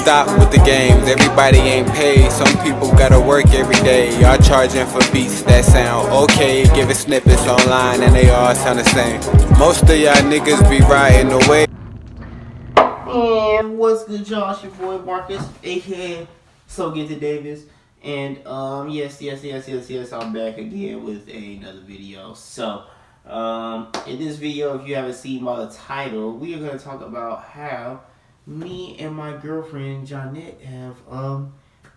Stop with the games, everybody ain't paid. Some people gotta work every day. Y'all charging for beats that sound okay. Giving snippets online and they all sound the same. Most of y'all niggas be riding away. And what's good, y'all? It's your boy Marcus, aka So Get to Davis. And yes, I'm back again with another video. So in this video, if you haven't seen by the title, we are gonna talk about how me and my girlfriend Jonnette have how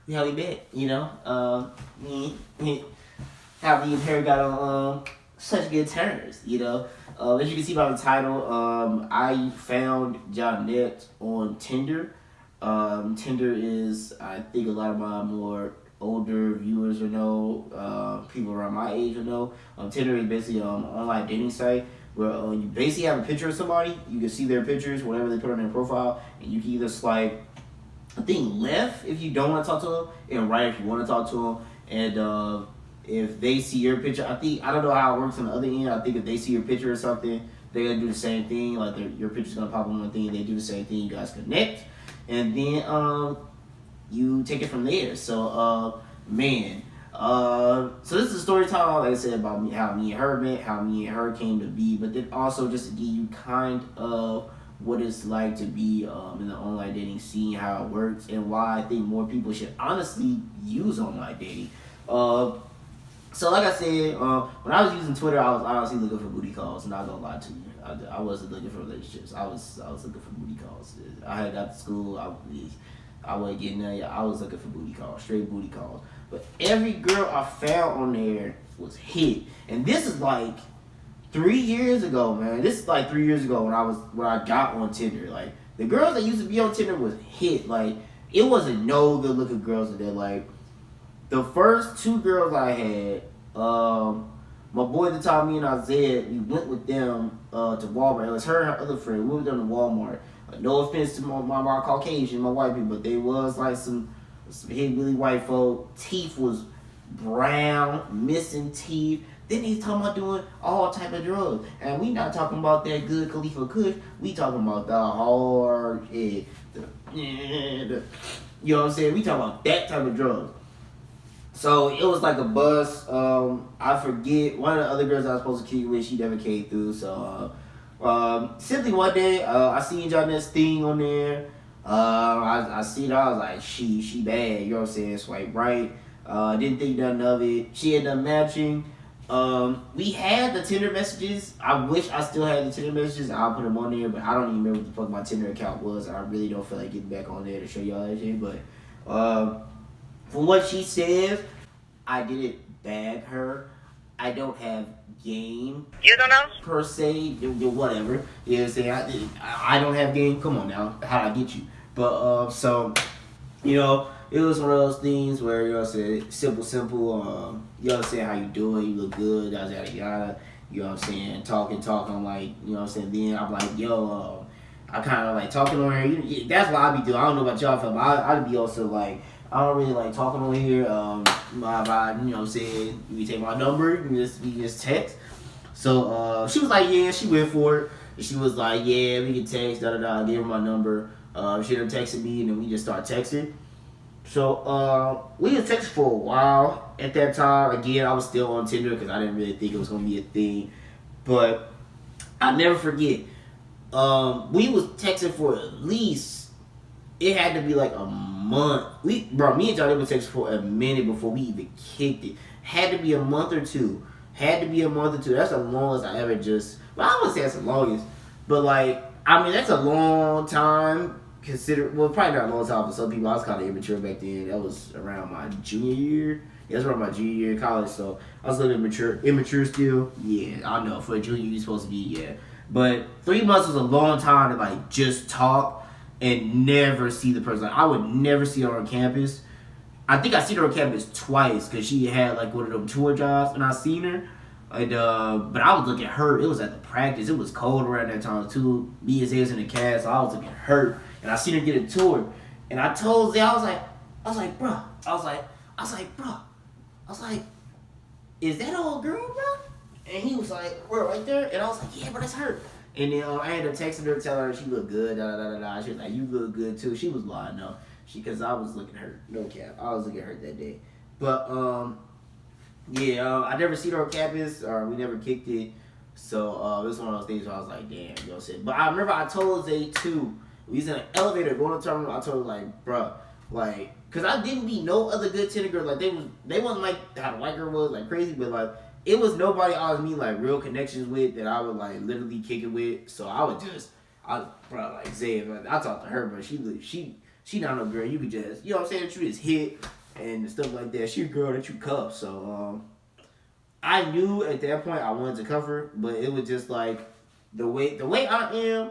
we met. You know, how me and her got on such good terms. You know. As you can see by the title, I found Jonnette on Tinder. Tinder is, I think a lot of my more older viewers will know, people around my age will know. Tinder is basically an online dating site where you basically have a picture of somebody. You can see their pictures, whatever they put on their profile, and you can either swipe, I think, left if you don't want to talk to them, and right if you want to talk to them. And if they see your picture, I don't know how it works on the other end. I think if they see your picture or something, they're gonna do the same thing. Like your picture's gonna pop on one thing, and they do the same thing. You guys connect, and then you take it from there. So so this is a story time, like I said, about me, how me and her met, how me and her came to be, but then also just to give you kind of what it's like to be in the online dating scene, how it works, and why I think more people should honestly use online dating. So like I said, when I was using Twitter, I was honestly looking for booty calls. Not gonna lie to you, I wasn't looking for relationships. I was looking for booty calls. I had got to school. I wasn't getting there. I was looking for booty calls, straight booty calls. But every girl I found on there was hit. And this is like 3 years ago, man. This is like 3 years ago when I got on Tinder. Like the girls that used to be on Tinder was hit. Like it wasn't no good looking girls in there. Like the first 2 girls I had, my boy at the time, me and Isaiah, we went with them to Walmart. It was her and her other friend. We went with them to Walmart. No offense to my Caucasian, my white people, but they was like some hillbilly white folk. Teeth was brown, missing teeth. Then they talking about doing all type of drugs. And we not talking about that good Khalifa Kush. We talking about the hard, you know what I'm saying? We talking about that type of drugs. So it was like a bus. I forget, one of the other girls I was supposed to kick with, she never came through. So simply one day, I seen Jonnette's thing on there. I seen her, I was like, she bad, you know what I'm saying? Swipe right. Didn't think nothing of it. She ended up matching. We had the Tinder messages. I wish I still had the Tinder messages. I'll put them on there, but I don't even remember what the fuck my Tinder account was. I really don't feel like getting back on there to show y'all that shit. But from what she says, I didn't bag her. I don't have game. You don't know? Per se, whatever. You know what I'm saying? I don't have game. Come on now. How'd I get you? But, so, you know, it was one of those things where, you know what I'm saying, simple, you know what I'm saying, how you doing? You look good, yada, yada. You know what I'm saying? Talking, I'm like, you know what I'm saying? Then I'm like, yo, I kind of like talking on her. That's what I be doing. I don't know about y'all, but I'd be also like, I don't really like talking on here. You know what I'm saying? You take my number, we just text. So she was like, yeah, she went for it. She was like, yeah, we can text, I gave her my number. She ended up texting me, and then we just started texting. So we was texting for a while. At that time, again, I was still on Tinder because I didn't really think it was gonna be a thing. But I'll never forget. We was texting for at least, it had to be like a month. Me and Johnny were texting for a minute before we even kicked it. Had to be a month or two. That's the longest I ever just, well, I wouldn't say that's the longest, but like, I mean, that's a long time. Well, probably not a long time for some people. I was kind of immature back then. That was around my junior year. Yeah, that's around my junior year in college, so I was a little immature still. Yeah, I know, for a junior you're supposed to be, yeah. But 3 months was a long time to like just talk and never see the person. Like, I would never see her on campus. I think I seen her on campus twice because she had like one of them tour jobs, and I seen her. And but I was looking at her. It was at the practice. It was cold around that time too. Me and Zay was in the cast, so I was looking at her, and I seen her get a tour. And I told Zay, I was like, bro, is that old girl, bro? And he was like, bro, right there. And I was like, yeah, but that's her. And then I ended up texting her, telling her she looked good, She was like, you look good too. She was lying though. Because I was looking at her. No cap. I was looking at her that day. But yeah, I never seen her on campus, or we never kicked it. So it was one of those things where I was like, damn, you know what I'm saying? But I remember I told Zay too. We was in an elevator going to the terminal. I told her like, bruh, like, cause I didn't meet no other good Tinder girls. Like they wasn't like how the white girl was, like crazy, but like it was nobody I was meeting like real connections with that I would like literally kick it with. So I would just, bro, like Zay, I talked to her, but she not no girl you could just, you know what I'm saying? You just hit and stuff like that. She a girl that you cuff. So I knew at that point I wanted to cuff her, but it was just like the way I am.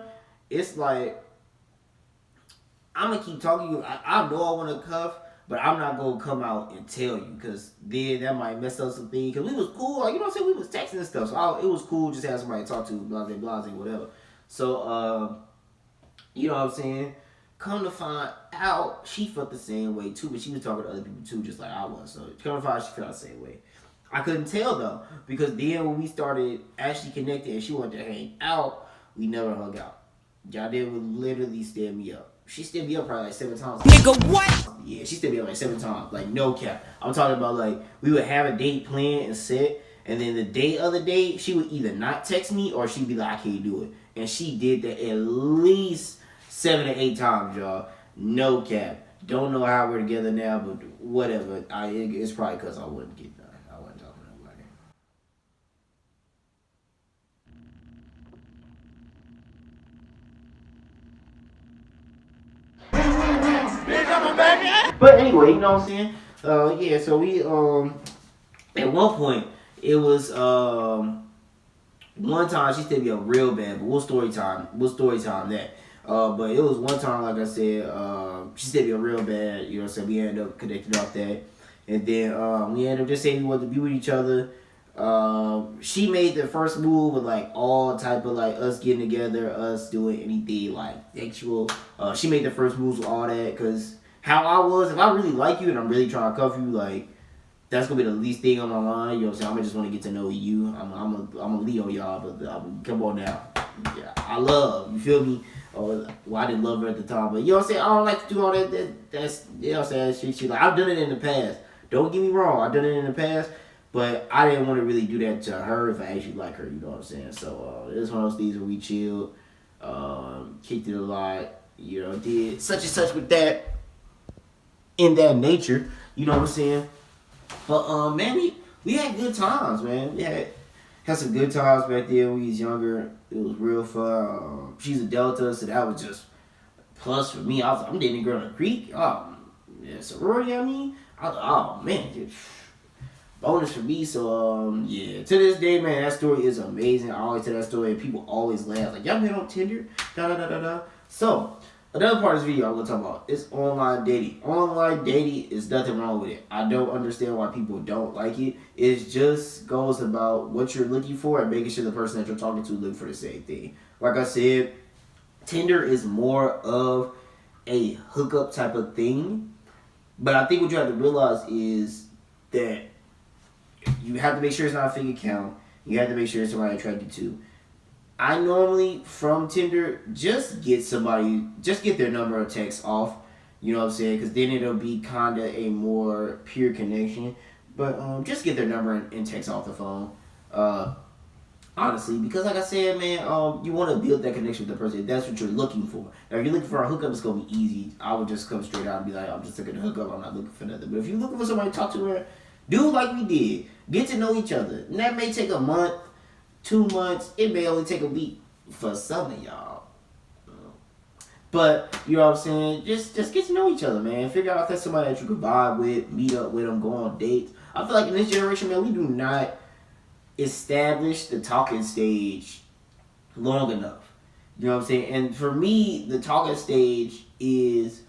It's like I'm gonna keep talking to you. I know I want to cuff, but I'm not gonna come out and tell you, because then that might mess up some things. Because we was cool, like, you know what I'm saying? We was texting and stuff, so it was cool just to have somebody to talk to, blase, whatever. So, you know what I'm saying? Come to find out, she felt the same way too, but she was talking to other people too, just like I was. So come to find out, she felt the same way. I couldn't tell though, because then when we started actually connecting and she wanted to hang out, we never hung out. Jonnette would literally stand me up. She stood me up probably like 7 times. Nigga, what? Yeah, she stood me up like 7 times. Like, no cap. I'm talking about, like, we would have a date planned and set, and then the day of the date, she would either not text me or she'd be like, I can't do it. And she did that at least 7 or 8 times, y'all. No cap. Don't know how we're together now, but whatever. It's probably because I wouldn't get done. I wasn't talking to nobody. But anyway, you know what I'm saying? Yeah, so we at one point it was one time she said me up real bad, but we'll story time that. But it was one time, like I said, she said me up real bad, you know what I'm saying? We ended up connecting off that. And then we ended up just saying we wanted to be with each other. She made the first move with like all type of like us getting together, us doing anything like sexual. She made the first moves with all that, because how I was, if I really like you and I'm really trying to cuff you, like, that's gonna be the least thing on my mind. You know what I'm saying? I'm gonna just want to get to know you. I'm a Leo, y'all, but come on now. Yeah, I love, you feel me? Well, I didn't love her at the time, but you know what I'm saying? I don't like to do all that. That's, you know what I'm saying? She like, I've done it in the past. Don't get me wrong, I've done it in the past, but I didn't want to really do that to her if I actually like her. You know what I'm saying? So it's one of those things where we chilled, kicked it a lot. You know, did such and such with that. In that nature, you know what I'm saying? But man, we had good times, man. We had some good times back then when we was younger. It was real fun. She's a Delta, so that was just plus for me. I'm dating a girl in the Greek. Yeah, sorority. I mean, oh man, bonus for me. So yeah. To this day, man, that story is amazing. I always tell that story, and people always laugh. Like, y'all been on Tinder? Da da da da da. So. Another part of this video I'm going to talk about is online dating. Online dating is nothing wrong with it. I don't understand why people don't like it. It just goes about what you're looking for and making sure the person that you're talking to look for the same thing. Like I said, Tinder is more of a hookup type of thing. But I think what you have to realize is that you have to make sure it's not a fake account. You have to make sure it's somebody attracted to. I normally, from Tinder, just get their number or text off, you know what I'm saying? Because then it'll be kind of a more pure connection. But just get their number and text off the phone, honestly. Because like I said, man, you want to build that connection with the person if that's what you're looking for. Now, if you're looking for a hookup, it's going to be easy. I would just come straight out and be like, I'm just looking to hook up. I'm not looking for nothing. But if you're looking for somebody to talk to her, do like we did. Get to know each other. And that may take a month. 2 months, it may only take a week for some of y'all. But, you know what I'm saying? Just get to know each other, man. Figure out if that's somebody that you can vibe with, meet up with them, go on dates. I feel like in this generation, man, we do not establish the talking stage long enough. You know what I'm saying? And for me, the talking stage is,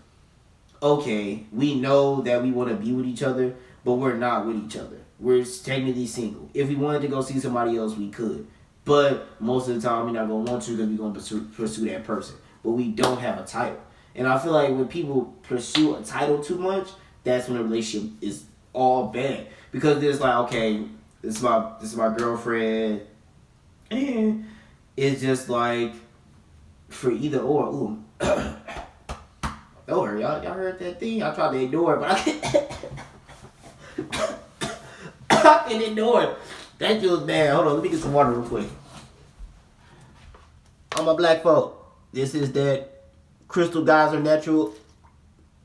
okay, we know that we want to be with each other, but we're not with each other. We're technically single. If we wanted to go see somebody else, we could. But most of the time, we're not going to want to because we're going to pursue that person. But we don't have a title. And I feel like when people pursue a title too much, that's when a relationship is all bad. Because it's like, okay, this is my girlfriend. And it's just like, for either or. Ooh. Oh, y'all heard that thing? I tried to ignore it, but I can't. I can ignore it. That shit was bad. Hold on, let me get some water real quick. All my black folk, this is that Crystal Geyser Natural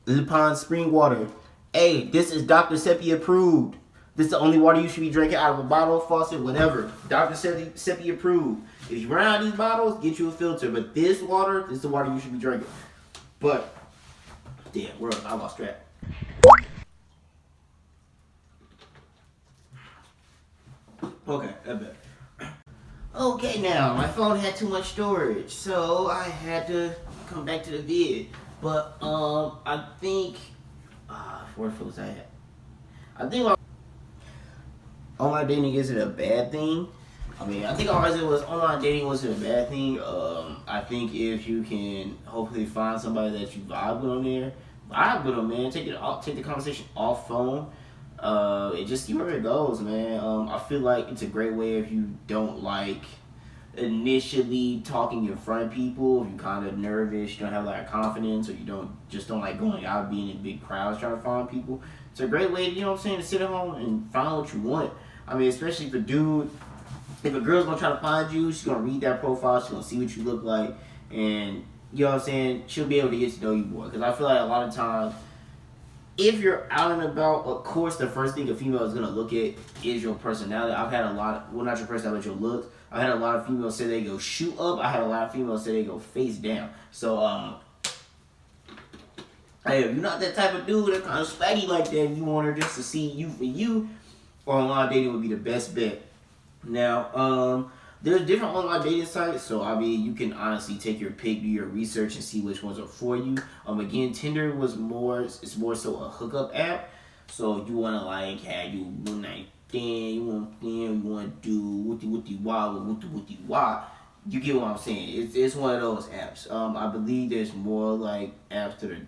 Lipon Spring Water. Hey, this is Dr. Seppi approved. This is the only water you should be drinking out of a bottle, faucet, whatever. Dr. Seppi approved. If you run out of these bottles, get you a filter. But this water, this is the water you should be drinking. But, damn, I lost track. Okay, I bet. Okay, now, my phone had too much storage, so I had to come back to the vid. But, I think, where was I at? I think online dating isn't a bad thing. I mean, I think online dating wasn't a bad thing. I think if you can hopefully find somebody that you vibe with on there, vibe with them, man. Take the conversation off phone. And just see where it goes, man. I feel like it's a great way if you don't like initially talking in front of people, if you're kind of nervous, you don't have a lot of confidence, or you don't like going out, being in big crowds trying to find people. It's a great way, you know what I'm saying, to sit at home and find what you want. I mean, especially if a girl's gonna try to find you, she's gonna read that profile, she's gonna see what you look like, and you know what I'm saying, she'll be able to get to know you more. Because I feel like a lot of times, if you're out and about, of course, the first thing a female is gonna look at is your personality. I've had a lot, well, not your personality, but your looks. I had a lot of females say they go shoe up. I had a lot of females say they go face down. So, hey, if you're not that type of dude that kind of swaggy like that, and you want her just to see you for you, online dating would be the best bet. Now, there's different online dating sites, so I mean, you can honestly take your pick, do your research, and see which ones are for you. Again, Tinder it's more so a hookup app. So you wanna like have you one night stand, you wanna do wooty wah. You get what I'm saying? It's one of those apps. I believe there's more like apps that are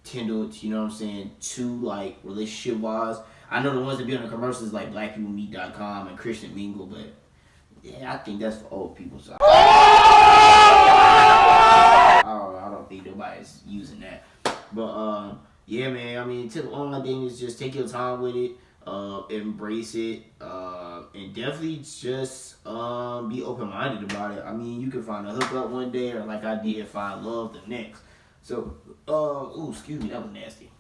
Tinder, you know what I'm saying, to like relationship wise. I know the ones that be on the commercials like blackpeoplemeet.com and Christian Mingle, but yeah, I think that's for old people. So I don't think nobody's using that. But yeah, man. I mean, tip online dating is just take your time with it, embrace it, and definitely just be open minded about it. I mean, you can find a hookup one day, or like I did, find love the next. So, excuse me, that was nasty.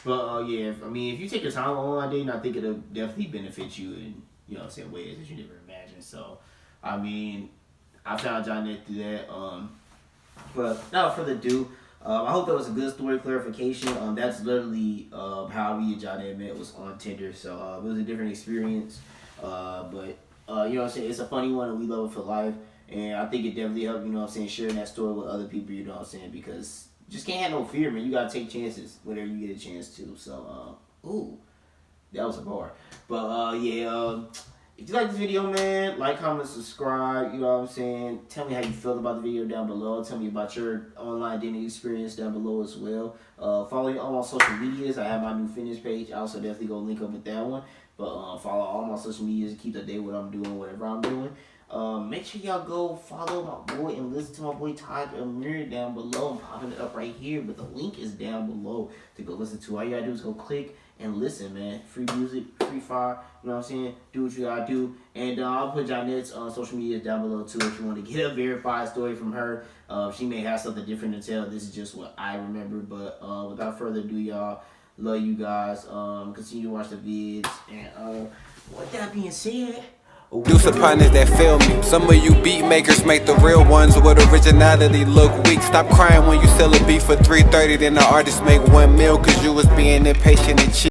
But yeah, I mean, if you take your time on online dating, I think it'll definitely benefit you in, you know what I'm saying, ways that you never imagined. So, I mean, I found Jonnette through that. But without further ado, I hope that was a good story clarification. That's literally how me and Jonnette met, was on Tinder. So it was a different experience. But you know what I'm saying, it's a funny one and we love it for life. And I think it definitely helped, you know what I'm saying, sharing that story with other people, you know what I'm saying, because you just can't have no fear, man. You gotta take chances whenever you get a chance to. So, that was a bar. But yeah, if you like this video, man, like, comment, subscribe, you know what I'm saying. Tell me how you felt about the video down below. Tell me about your online dating experience down below as well. Follow me on my social medias. I have my new fitness page. I also definitely go link up with that one. But follow all my social medias and keep up to date with what I'm doing, whatever I'm doing. Make sure y'all go follow my boy and listen to my boy Todd Amir down below. I'm popping it up right here, but the link is down below to go listen to. All you gotta do is go click and listen, man. Free music, free fire, you know what I'm saying? Do what you gotta do. And I'll put Jonnette's social media down below too if you want to get a verified story from her. She may have something different to tell. This is just what I remember. But without further ado, y'all, love you guys. Continue to watch the vids. And with that being said, Deuce partners that fail me. Some of you beat makers make the real ones with originality look weak. Stop crying when you sell a beat for $3.30, then the artist make $1 million, cause you was being impatient and cheap.